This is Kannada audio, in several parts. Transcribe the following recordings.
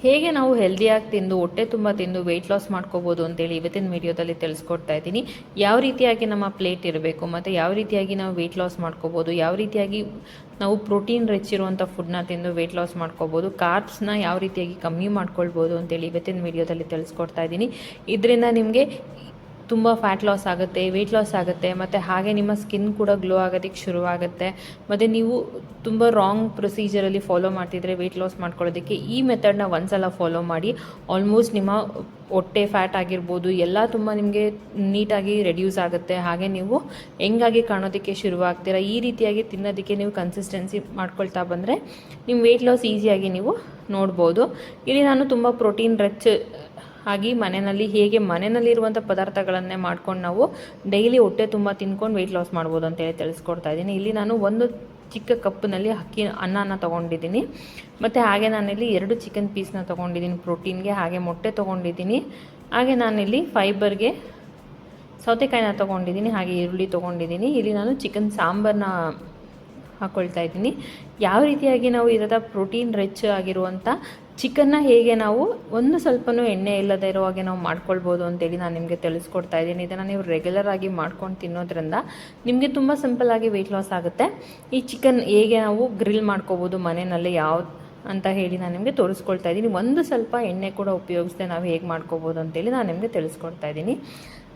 ಹೇಗೆ ನಾವು ಹೆಲ್ದಿಯಾಗಿ ತಿಂದು ಹೊಟ್ಟೆ ತುಂಬ ತಿಂದು ವೆಯ್ಟ್ ಲಾಸ್ ಮಾಡ್ಕೋಬೋದು ಅಂತೇಳಿ ಇವತ್ತಿನ ವಿಡಿಯೋದಲ್ಲಿ ತಿಳಿಸ್ಕೊಡ್ತಾ ಇದ್ದೀನಿ. ಯಾವ ರೀತಿಯಾಗಿ ನಮ್ಮ ಪ್ಲೇಟ್ ಇರಬೇಕು ಮತ್ತು ಯಾವ ರೀತಿಯಾಗಿ ನಾವು ವೆಯ್ಟ್ ಲಾಸ್ ಮಾಡ್ಕೋಬೋದು, ಯಾವ ರೀತಿಯಾಗಿ ನಾವು ಪ್ರೋಟೀನ್ ರಿಚ್ ಇರುವಂಥ ಫುಡ್ನ ತಿಂದು ವೆಯ್ಟ್ ಲಾಸ್ ಮಾಡ್ಕೋಬೋದು, ಕಾರ್ಬ್ಸ್ನ ಯಾವ ರೀತಿಯಾಗಿ ಕಮ್ಮಿ ಮಾಡ್ಕೊಳ್ಬೋದು ಅಂತೇಳಿ ಇವತ್ತಿನ ವಿಡಿಯೋದಲ್ಲಿ ತಿಳಿಸ್ಕೊಡ್ತಾ ಇದ್ದೀನಿ. ಇದರಿಂದ ನಿಮಗೆ ತುಂಬ ಫ್ಯಾಟ್ ಲಾಸ್ ಆಗುತ್ತೆ, ವೆಯ್ಟ್ ಲಾಸ್ ಆಗುತ್ತೆ, ಮತ್ತು ಹಾಗೆ ನಿಮ್ಮ ಸ್ಕಿನ್ ಕೂಡ ಗ್ಲೋ ಆಗೋದಕ್ಕೆ ಶುರುವಾಗುತ್ತೆ. ಮತ್ತು ನೀವು ತುಂಬ ರಾಂಗ್ ಪ್ರೊಸೀಜರಲ್ಲಿ ಫಾಲೋ ಮಾಡ್ತಿದ್ರೆ ವೆಯ್ಟ್ ಲಾಸ್ ಮಾಡ್ಕೊಳ್ಳೋದಕ್ಕೆ ಈ ಮೆಥಡ್ನ ಒಂದ್ಸಲ ಫಾಲೋ ಮಾಡಿ ಆಲ್ಮೋಸ್ಟ್ ನಿಮ್ಮ ಹೊಟ್ಟೆ ಫ್ಯಾಟ್ ಆಗಿರ್ಬೋದು ಎಲ್ಲ ತುಂಬ ನಿಮಗೆ ನೀಟಾಗಿ ರೆಡ್ಯೂಸ್ ಆಗುತ್ತೆ. ಹಾಗೆ ನೀವು ಹೆಂಗಾಗಿ ಕಾಣೋದಕ್ಕೆ ಶುರುವಾಗ್ತೀರಾ. ಈ ರೀತಿಯಾಗಿ ತಿನ್ನೋದಕ್ಕೆ ನೀವು ಕನ್ಸಿಸ್ಟೆನ್ಸಿ ಮಾಡ್ಕೊಳ್ತಾ ಬಂದರೆ ನಿಮ್ಮ ವೆಯ್ಟ್ ಲಾಸ್ ಈಸಿಯಾಗಿ ನೀವು ನೋಡ್ಬೋದು. ಇಲ್ಲಿ ನಾನು ತುಂಬ ಪ್ರೋಟೀನ್ ರಿಚ್ ಹಾಗೆ ಮನೆಯಲ್ಲಿರುವಂಥ ಪದಾರ್ಥಗಳನ್ನೇ ಮಾಡ್ಕೊಂಡು ನಾವು ಡೈಲಿ ಹೊಟ್ಟೆ ತುಂಬ ತಿನ್ಕೊಂಡು ವೆಯ್ಟ್ ಲಾಸ್ ಮಾಡ್ಬೋದು ಅಂತೇಳಿ ತಿಳಿಸ್ಕೊಡ್ತಾ ಇದ್ದೀನಿ. ಇಲ್ಲಿ ನಾನು ಒಂದು ಚಿಕ್ಕ ಕಪ್ಪಿನಲ್ಲಿ ಅನ್ನನ ತೊಗೊಂಡಿದ್ದೀನಿ, ಮತ್ತು ಹಾಗೆ ನಾನಿಲ್ಲಿ 2 ಚಿಕನ್ ಪೀಸ್ನ ತೊಗೊಂಡಿದ್ದೀನಿ ಪ್ರೋಟೀನ್ಗೆ, ಹಾಗೆ ಮೊಟ್ಟೆ ತೊಗೊಂಡಿದ್ದೀನಿ, ಹಾಗೆ ನಾನಿಲ್ಲಿ ಫೈಬರ್ಗೆ ಸೌತೆಕಾಯಿನ ತೊಗೊಂಡಿದ್ದೀನಿ, ಹಾಗೆ ಈರುಳ್ಳಿ ತೊಗೊಂಡಿದ್ದೀನಿ. ಇಲ್ಲಿ ನಾನು ಚಿಕನ್ ಸಾಂಬಾರನ್ನ ಹಾಕ್ಕೊಳ್ತಾ ಇದ್ದೀನಿ. ಯಾವ ರೀತಿಯಾಗಿ ನಾವು ಇರೋದ ಪ್ರೋಟೀನ್ ರಿಚ್ ಆಗಿರುವಂಥ ಚಿಕನ್ನ ಹೇಗೆ ನಾವು ಒಂದು ಸ್ವಲ್ಪನೂ ಎಣ್ಣೆ ಇಲ್ಲದೆ ಇರೋ ಹಾಗೆ ನಾವು ಮಾಡ್ಕೊಳ್ಬೋದು ಅಂತೇಳಿ ನಾನು ನಿಮಗೆ ತಿಳಿಸ್ಕೊಡ್ತಾ ಇದ್ದೀನಿ. ಇದನ್ನು ನೀವು ರೆಗ್ಯುಲರ್ ಆಗಿ ಮಾಡ್ಕೊಂಡು ತಿನ್ನೋದ್ರಿಂದ ನಿಮಗೆ ತುಂಬ ಸಿಂಪಲ್ಲಾಗಿ ವೆಯ್ಟ್ ಲಾಸ್ ಆಗುತ್ತೆ. ಈ ಚಿಕನ್ ಹೇಗೆ ನಾವು ಗ್ರಿಲ್ ಮಾಡ್ಕೋಬೋದು ಮನೆಯಲ್ಲಿ ಅಂತ ಹೇಳಿ ನಾನು ನಿಮಗೆ ತೋರಿಸ್ಕೊಳ್ತಾ ಇದ್ದೀನಿ. ಒಂದು ಸ್ವಲ್ಪ ಎಣ್ಣೆ ಕೂಡ ಉಪಯೋಗಿಸದೆ ನಾವು ಹೇಗೆ ಮಾಡ್ಕೋಬೋದು ಅಂತೇಳಿ ನಾನು ನಿಮಗೆ ತಿಳಿಸ್ಕೊಡ್ತಾ ಇದ್ದೀನಿ.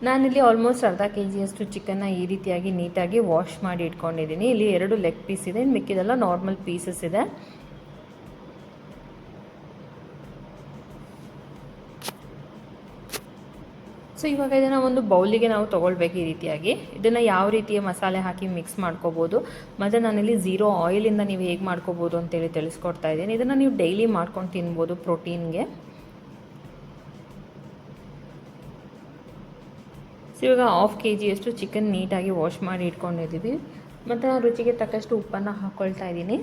ನಾನಿಲ್ಲಿ ಆಲ್ಮೋಸ್ಟ್ ಅರ್ಧ kg ಚಿಕನ್ನ ಈ ರೀತಿಯಾಗಿ ನೀಟಾಗಿ ವಾಶ್ ಮಾಡಿ ಇಟ್ಕೊಂಡಿದ್ದೀನಿ. ಇಲ್ಲಿ 2 ಲೆಗ್ ಪೀಸ್ ಇದೆ, ಮಿಕ್ಕಿದೆಲ್ಲ ನಾರ್ಮಲ್ ಪೀಸಸ್ ಇದೆ. ಸೊ ಇವಾಗ ಇದನ್ನು ಒಂದು ಬೌಲಿಗೆ ನಾವು ತೊಗೊಳ್ಬೇಕು. ಈ ರೀತಿಯಾಗಿ ಇದನ್ನು ಯಾವ ರೀತಿಯ ಮಸಾಲೆ ಹಾಕಿ ಮಿಕ್ಸ್ ಮಾಡ್ಕೋಬೋದು, ಮತ್ತು ನಾನಿಲ್ಲಿ 0 ಆಯಿಲಿಂದ ನೀವು ಹೇಗೆ ಮಾಡ್ಕೋಬೋದು ಅಂತೇಳಿ ತಿಳಿಸ್ಕೊಡ್ತಾ ಇದ್ದೀನಿ. ಇದನ್ನು ನೀವು ಡೈಲಿ ಮಾಡ್ಕೊಂಡು ತಿನ್ಬೋದು ಪ್ರೋಟೀನ್ಗೆ. ಸೊ ಇವಾಗ 1/2 kg ಚಿಕನ್ ನೀಟಾಗಿ ವಾಶ್ ಮಾಡಿ ಇಟ್ಕೊಂಡಿದ್ದೀವಿ, ಮತ್ತು ನಾನು ರುಚಿಗೆ ತಕ್ಕಷ್ಟು ಉಪ್ಪನ್ನು ಹಾಕ್ಕೊಳ್ತಾ ಇದ್ದೀನಿ.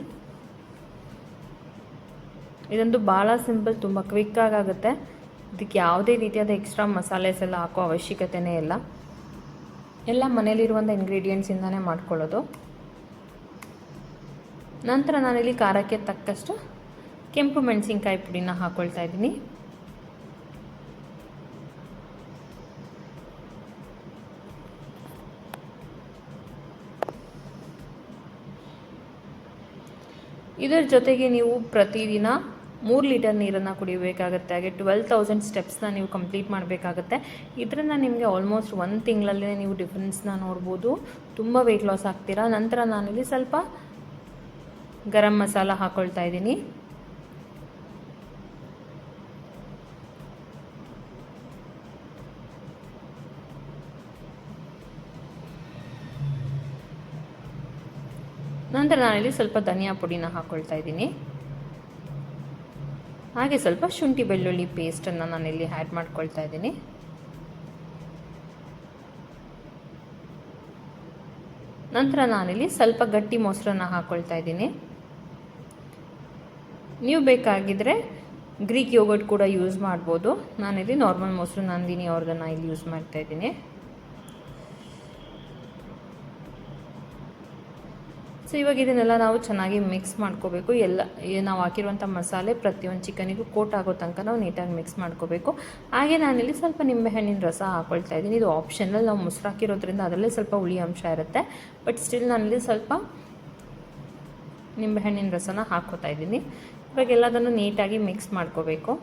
ಇದಂತೂ ಭಾಳ ಸಿಂಪಲ್, ತುಂಬ ಕ್ವಿಕ್ಕಾಗುತ್ತೆ. ಇದಕ್ಕೆ ಯಾವುದೇ ರೀತಿಯಾದ ಎಕ್ಸ್ಟ್ರಾ ಮಸಾಲೆಸ್ ಎಲ್ಲ ಹಾಕೋ ಅವಶ್ಯಕತೆಯೇ ಇಲ್ಲ. ಎಲ್ಲ ಮನೇಲಿರುವಂಥ ಇಂಗ್ರೀಡಿಯೆಂಟ್ಸಿಂದನೇ ಮಾಡ್ಕೊಳ್ಳೋದು. ನಂತರ ನಾನಿಲ್ಲಿ ಖಾರಕ್ಕೆ ತಕ್ಕಷ್ಟು ಕೆಂಪು ಮೆಣಸಿನ್ಕಾಯಿ ಪುಡಿನ ಹಾಕ್ಕೊಳ್ತಾ ಇದ್ದೀನಿ. ಇದರ ಜೊತೆಗೆ ನೀವು ಪ್ರತಿದಿನ 3 ಲೀಟರ್ ನೀರನ್ನು ಕುಡಿಯಬೇಕಾಗುತ್ತೆ. ಹಾಗೆ 12,000 ಸ್ಟೆಪ್ಸ್ನ ನೀವು ಕಂಪ್ಲೀಟ್ ಮಾಡಬೇಕಾಗುತ್ತೆ. ಇದರಿಂದ ನಿಮಗೆ ಆಲ್ಮೋಸ್ಟ್ 1 ತಿಂಗಳಲ್ಲೇ ನೀವು ಡಿಫ್ರೆನ್ಸ್ನ ನೋಡ್ಬೋದು, ತುಂಬ ವೆಯ್ಟ್ ಲಾಸ್ ಆಗ್ತೀರಾ. ನಂತರ ನಾನಿಲ್ಲಿ ಸ್ವಲ್ಪ ಗರಂ ಮಸಾಲ ಹಾಕ್ಕೊಳ್ತಾ ಇದ್ದೀನಿ. ನಂತರ ನಾನಿಲ್ಲಿ ಸ್ವಲ್ಪ ಧನಿಯಾ ಪುಡಿನ ಹಾಕ್ಕೊಳ್ತಾ ಇದ್ದೀನಿ. ಹಾಗೆ ಸ್ವಲ್ಪ ಶುಂಠಿ ಬೆಳ್ಳುಳ್ಳಿ ಪೇಸ್ಟನ್ನು ನಾನಿಲ್ಲಿ ಆ್ಯಡ್ ಮಾಡ್ಕೊಳ್ತಾ ಇದ್ದೀನಿ. ನಂತರ ನಾನಿಲ್ಲಿ ಸ್ವಲ್ಪ ಗಟ್ಟಿ ಮೊಸರನ್ನು ಹಾಕ್ಕೊಳ್ತಾ ಇದ್ದೀನಿ. ನೀವು ಬೇಕಾಗಿದ್ದರೆ ಗ್ರೀಕ್ ಯೋಗರ್ಟ್ ಕೂಡ ಯೂಸ್ ಮಾಡ್ಬೋದು. ನಾನಿಲ್ಲಿ ನಾರ್ಮಲ್ ಮೊಸರು ನಂದಿನಿ ಅವ್ರದನ್ನು ಇಲ್ಲಿ ಯೂಸ್ ಮಾಡ್ತಾ ಇದ್ದೀನಿ. ಸೊ ಇವಾಗ ಇದನ್ನೆಲ್ಲ ನಾವು ಚೆನ್ನಾಗಿ ಮಿಕ್ಸ್ ಮಾಡ್ಕೋಬೇಕು. ಎಲ್ಲ ನಾವು ಹಾಕಿರುವಂಥ ಮಸಾಲೆ ಪ್ರತಿಯೊಂದು ಚಿಕನಿಗೂ ಕೋಟ್ ಆಗೋ ತನಕ ನಾವು ನೀಟಾಗಿ ಮಿಕ್ಸ್ ಮಾಡ್ಕೋಬೇಕು. ಹಾಗೆ ನಾನಿಲ್ಲಿ ಸ್ವಲ್ಪ ನಿಂಬೆಹಣ್ಣಿನ ರಸ ಹಾಕ್ಕೊಳ್ತಾ ಇದ್ದೀನಿ. ಇದು ಆಪ್ಷನಲ್, ನಾವು ಮೊಸರು ಹಾಕಿರೋದ್ರಿಂದ ಅದರಲ್ಲೇ ಸ್ವಲ್ಪ ಹುಳಿ ಅಂಶ ಇರುತ್ತೆ, ಬಟ್ ಸ್ಟಿಲ್ ನಾನಿಲ್ಲಿ ಸ್ವಲ್ಪ ನಿಂಬೆಹಣ್ಣಿನ ರಸನ ಹಾಕ್ಕೋತಾ ಇದ್ದೀನಿ. ಇವಾಗ ಎಲ್ಲದನ್ನು ನೀಟಾಗಿ ಮಿಕ್ಸ್ ಮಾಡ್ಕೋಬೇಕು.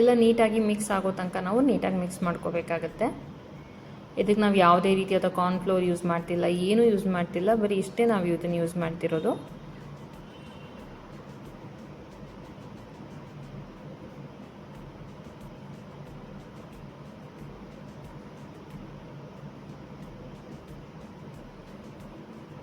ಎಲ್ಲ ನೀಟಾಗಿ ಮಿಕ್ಸ್ ಆಗೋ ತನಕ ನಾವು ನೀಟಾಗಿ ಮಿಕ್ಸ್ ಮಾಡ್ಕೋಬೇಕಾಗತ್ತೆ. ಇದಕ್ಕೆ ನಾವು ಯಾವುದೇ ರೀತಿಯಾದ ಕಾರ್ನ್ಫ್ಲೋರ್ ಯೂಸ್ ಮಾಡ್ತಿಲ್ಲ, ಏನೂ ಯೂಸ್ ಮಾಡ್ತಿಲ್ಲ, ಬರೀ ಇಷ್ಟೇ ನಾವು ಇದನ್ನು ಯೂಸ್ ಮಾಡ್ತಿರೋದು.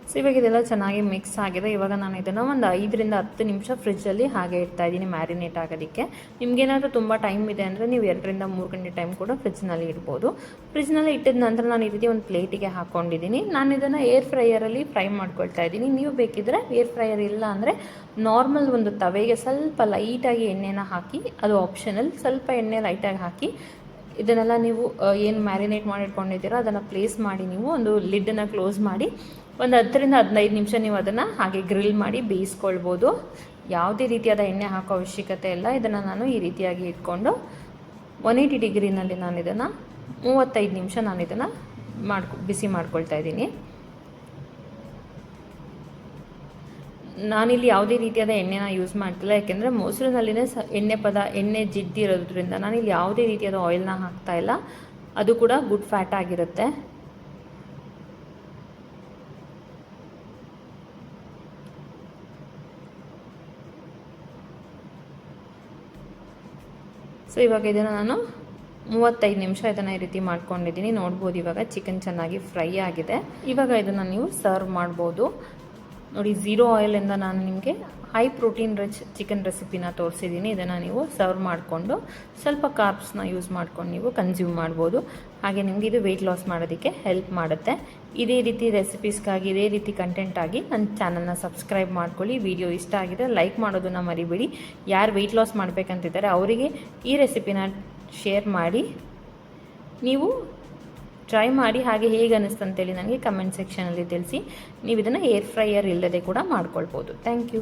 ಸೊ ಇವಾಗ ಇದೆಲ್ಲ ಚೆನ್ನಾಗಿ ಮಿಕ್ಸ್ ಆಗಿದೆ. ಇವಾಗ ನಾನು ಇದನ್ನು ಒಂದು 5 ರಿಂದ 10 ನಿಮಿಷ ಫ್ರಿಜ್ಜಲ್ಲಿ ಹಾಗೆ ಇಡ್ತಾ ಇದ್ದೀನಿ ಮ್ಯಾರಿನೇಟ್ ಆಗೋದಕ್ಕೆ. ನಿಮಗೇನಾದರೂ ತುಂಬ ಟೈಮ್ ಇದೆ ಅಂದರೆ ನೀವು 2 ರಿಂದ 3 ಗಂಟೆ ಟೈಮ್ ಕೂಡ ಫ್ರಿಜ್ನಲ್ಲಿ ಇಡ್ಬೋದು. ಫ್ರಿಜ್ನಲ್ಲಿ ಇಟ್ಟಿದ ನಂತರ ನಾನು ಈ ರೀತಿ ಒಂದು ಪ್ಲೇಟಿಗೆ ಹಾಕ್ಕೊಂಡಿದ್ದೀನಿ. ನಾನು ಇದನ್ನು ಏರ್ ಫ್ರೈಯರಲ್ಲಿ ಫ್ರೈ ಮಾಡ್ಕೊಳ್ತಾ ಇದ್ದೀನಿ. ನೀವು ಬೇಕಿದ್ದರೆ ಏರ್ ಫ್ರೈಯರ್ ಇಲ್ಲ ಅಂದರೆ ನಾರ್ಮಲ್ ಒಂದು ತವೆಗೆ ಸ್ವಲ್ಪ ಲೈಟಾಗಿ ಎಣ್ಣೆನ ಹಾಕಿ, ಅದು ಆಪ್ಷನಲ್, ಸ್ವಲ್ಪ ಎಣ್ಣೆ ಲೈಟಾಗಿ ಹಾಕಿ ಇದನ್ನೆಲ್ಲ ನೀವು ಏನು ಮ್ಯಾರಿನೇಟ್ ಮಾಡಿ ಇಟ್ಕೊಂಡಿದ್ದೀರೋ ಅದನ್ನು ಪ್ಲೇಸ್ ಮಾಡಿ ನೀವು ಒಂದು ಲಿಡ್ಡನ್ನು ಕ್ಲೋಸ್ ಮಾಡಿ ಒಂದು 10 ರಿಂದ 15 ನಿಮಿಷ ನೀವು ಅದನ್ನು ಹಾಗೆ ಗ್ರಿಲ್ ಮಾಡಿ ಬೇಯಿಸ್ಕೊಳ್ಬೋದು. ಯಾವುದೇ ರೀತಿಯಾದ ಎಣ್ಣೆ ಹಾಕೋ ಅವಶ್ಯಕತೆ ಇಲ್ಲ. ಇದನ್ನು ನಾನು ಈ ರೀತಿಯಾಗಿ ಇಟ್ಕೊಂಡು 180 ಡಿಗ್ರಿನಲ್ಲಿ ನಾನು ಇದನ್ನು 35 ನಿಮಿಷ ನಾನು ಇದನ್ನು ಬಿಸಿ ಮಾಡ್ಕೊಳ್ತಾ ಇದ್ದೀನಿ. ನಾನಿಲ್ಲಿ ಯಾವುದೇ ರೀತಿಯಾದ ಎಣ್ಣೆನ ಯೂಸ್ ಮಾಡ್ತಿಲ್ಲ, ಯಾಕೆಂದರೆ ಮೊಸರಿನಲ್ಲಿನೇ ಎಣ್ಣೆ ಜಿಡ್ಡಿರೋದ್ರಿಂದ ನಾನಿಲ್ಲಿ ಯಾವುದೇ ರೀತಿಯಾದ ಆಯಿಲ್ನ ಹಾಕ್ತಾ ಇಲ್ಲ. ಅದು ಕೂಡ ಗುಡ್ ಫ್ಯಾಟ್ ಆಗಿರುತ್ತೆ. ಸೊ ಇವಾಗ ಇದನ್ನು ನಾನು 35 ನಿಮಿಷ ಇದನ್ನು ಈ ರೀತಿ ಮಾಡ್ಕೊಂಡಿದ್ದೀನಿ. ನೋಡ್ಬೋದು ಇವಾಗ ಚಿಕನ್ ಚೆನ್ನಾಗಿ ಫ್ರೈ ಆಗಿದೆ. ಇವಾಗ ಇದನ್ನು ನೀವು ಸರ್ವ್ ಮಾಡ್ಬೋದು. ನೋಡಿ, 0 ಆಯಿಲಿಂದ ನಾನು ನಿಮಗೆ ಹೈ ಪ್ರೋಟೀನ್ ರಿಚ್ ಚಿಕನ್ ರೆಸಿಪಿನ ತೋರಿಸಿದ್ದೀನಿ. ಇದನ್ನು ನೀವು ಸರ್ವ್ ಮಾಡಿಕೊಂಡು ಸ್ವಲ್ಪ ಕಾರ್ಬ್ಸ್ನ ಯೂಸ್ ಮಾಡ್ಕೊಂಡು ನೀವು ಕನ್ಸ್ಯೂಮ್ ಮಾಡ್ಬೋದು. ಹಾಗೆ ನಿಮಗೆ ಇದು ವೆಯ್ಟ್ ಲಾಸ್ ಮಾಡೋದಕ್ಕೆ ಹೆಲ್ಪ್ ಮಾಡುತ್ತೆ. ಇದೇ ರೀತಿ ರೆಸಿಪೀಸ್ಗಾಗಿ, ಇದೇ ರೀತಿ ಕಂಟೆಂಟಾಗಿ ನನ್ನ ಚಾನಲ್ನ ಸಬ್ಸ್ಕ್ರೈಬ್ ಮಾಡ್ಕೊಳ್ಳಿ. ವಿಡಿಯೋ ಇಷ್ಟ ಆಗಿದೆ ಲೈಕ್ ಮಾಡೋದನ್ನು ಮರಿಬೇಡಿ. ಯಾರು ವೆಯ್ಟ್ ಲಾಸ್ ಮಾಡಬೇಕಂತಿದ್ದಾರೆ ಅವರಿಗೆ ಈ ರೆಸಿಪಿನ ಶೇರ್ ಮಾಡಿ, ನೀವು ಟ್ರೈ ಮಾಡಿ. ಹಾಗೆ ಹೇಗೆ ಅನ್ನಿಸ್ತು ಅಂತೇಳಿ ನನಗೆ ಕಮೆಂಟ್ ಸೆಕ್ಷನಲ್ಲಿ ತಿಳಿಸಿ. ನೀವು ಇದನ್ನು ಏರ್ ಫ್ರೈಯರ್ ಇಲ್ಲದೆ ಕೂಡ ಮಾಡ್ಕೊಳ್ಬೋದು. Thank you.